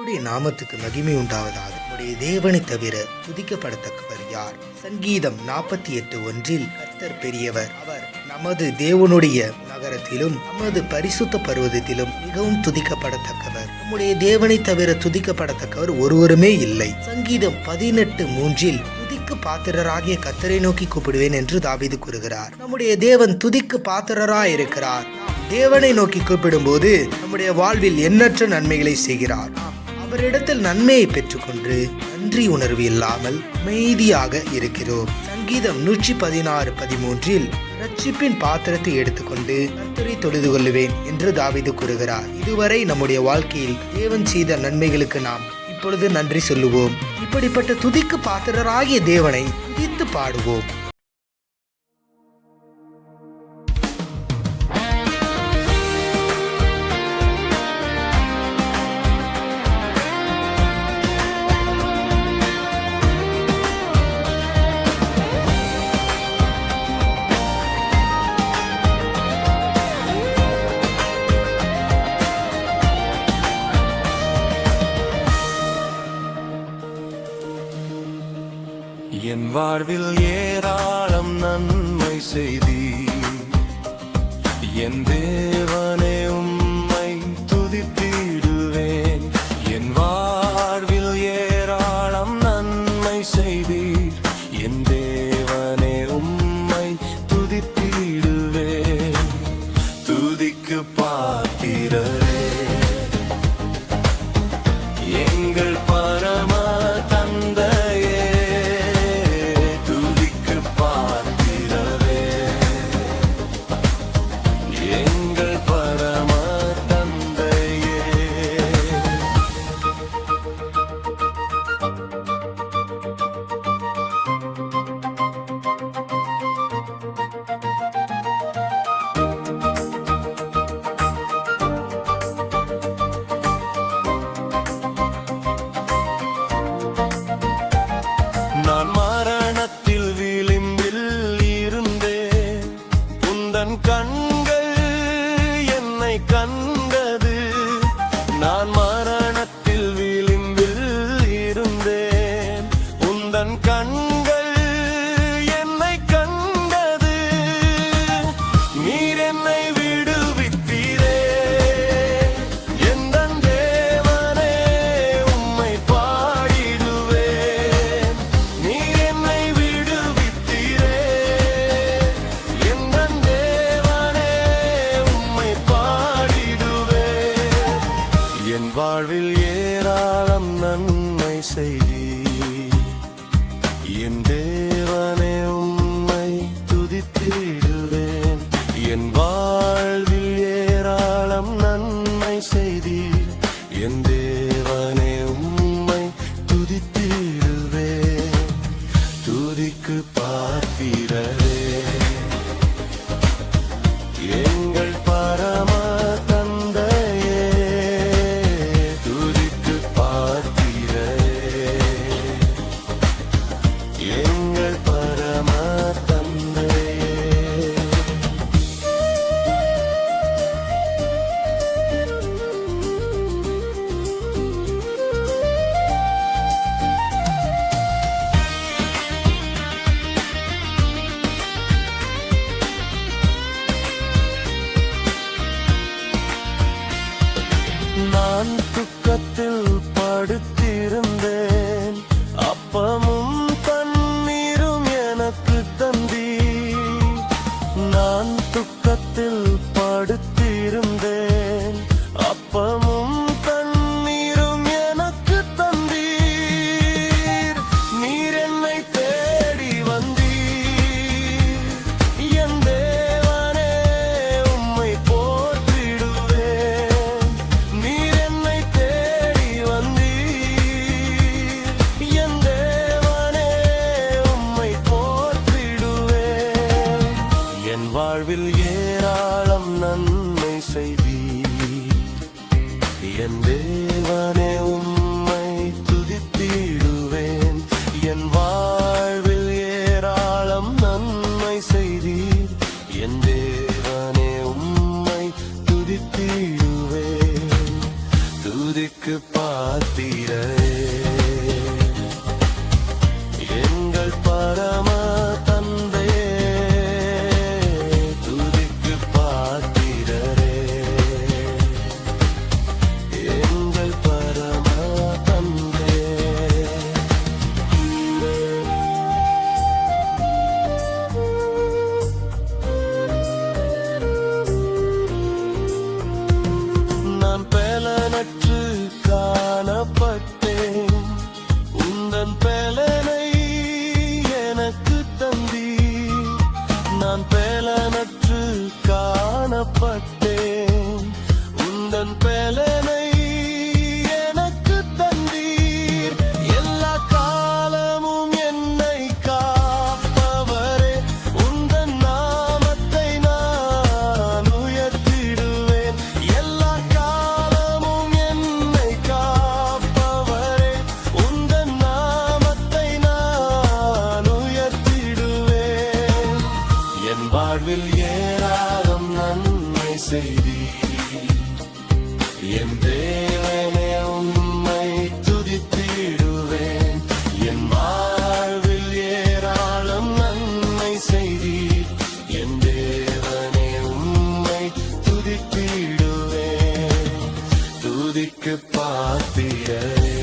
கர்த்தருடைய நாமத்துக்கு மகிமை உண்டாவதாக. நம்முடைய தேவனை தவிர துதிக்கப்படத்தக்கவர் யார்? சங்கீதம் 48:1 கர்த்தர் பெரியவர், அவர் நமது தேவனுடைய நகரத்திலும் நமது பரிசுத்த பர்வதத்திலும் மிகவும் துதிக்கப்படத்தக்கவர். நம்முடைய தேவனை தவிர துதிக்கப்படத்தக்கவர் ஒருவருமே இல்லை. சங்கீதம் 18:3 துதிக்கு பாத்திரராகிய கர்த்தரை நோக்கி கூப்பிடுவேன் என்று தாவீது கூறுகிறார். நம்முடைய தேவன் துதிக்கு பாத்திரராய் இருக்கிறார். தேவனை நோக்கி கூப்பிடும் போது நம்முடைய வாழ்வில் எண்ணற்ற நன்மைகளை செய்கிறார். அவரிடத்தில் நன்மையை பெற்றுக்கொண்டு நன்றி உணர்வு இல்லாமல் அமைதியாக இருக்கிறோம். சங்கீதம் 116:13 ரட்சிப்பின் பாத்திரத்தை எடுத்துக்கொண்டு கர்த்தரை தொழுது கொள்ளுவேன் என்று தாவீது கூறுகிறார். இதுவரை நம்முடைய வாழ்க்கையில் தேவன் செய்த நன்மைகளுக்கு நாம் இப்பொழுது நன்றி சொல்லுவோம். இப்படிப்பட்ட துதிக்கு பாத்திரராகிய தேவனை துதித்து பாடுவோம். என் வாழ்வில் ஏராளம் நன்மை செய்தீர், என் தேவனே உம்மை துதித்திடுவேன். என் வாழ்வில் ஏராளம் நன்மை செய்தீர், என் தேவனே உம்மை துதித்திடுவேன். துதிக்கு பாத்திரரே எங்கள் பரம தந்தையே, நான் மரணத்தில் விளிம்பில் இருந்தேன், உந்தன் கண்கள் என்னை கண்டது. நான் மரணத்தில் விளிம்பில் இருந்தேன், உந்தன் கண்கள் என்னை கண்டது. நீர் என்னை விடுவித்தீரே, எந்தன் தேவனே உம்மை பாடிடுவேன். நீர் என்னை விடுவித்தீரே, எந்தன் தேவனே உம்மை பாடிடுவேன். என் வாழ்வில் ஏராளம் நன்மை செய்தீர், என் தேவனே உம்மை துதித்திடுவேன். என் வாழ்வில் ஏராளம் நன்மை செய்தீர், என் தேவனே உம்மை துதித்திடுவேன். துதிக்கு பாத்திரரே எங்கள் பரம தந்தையே, துதிக்கு பாத்திரரே எங்கள் பரம தந்தையே. நான் துக்கத்தில் படுத்திருந்தேன், அப்பமும் தண்ணீரும் எனக்கு தந்தீர். நான் துக்கத்தில் படுத்திருந்தேன், அப்பமும் தண்ணீரும் எனக்கு தந்தீர். நீர் என்னை தேடி வந்தீர், என் தேவனே உம்மை போற்றிடுவேன். நீர் என்னை தேடி வந்தீர், பாத்திரரே எங்கள் பரம தந்தையே துதிக்கு பாத்திரரே எங்கள் பரம தந்தையே நான் பலனற்று காணப்பட்டேன் உந்தன் பலனை எனக்கு தந்தீர் நான் பலனற்று காணப்பட்டேன் உந்தன் பலனை எனக்கு தந்தீர் எல்லா காலமும் என்னை காப்பவரே உந்தன் நாமத்தை நான் உயர்த்திடுவேன் எல்லா காலமும் என்னை காப்பவரே உந்தன் நாமத்தை நான் உயர்த்திடுவேன் என் வாழ்வில் ஏராளம் நன்மை செய்தீர் என் தேவனே உம்மை துதித்திடுவேன் என் வாழ்வில் ஏராளம் நன்மை செய்தீர் என் தேவனே உம்மை துதித்திடுவேன் துதிக்கு பாத்திரரே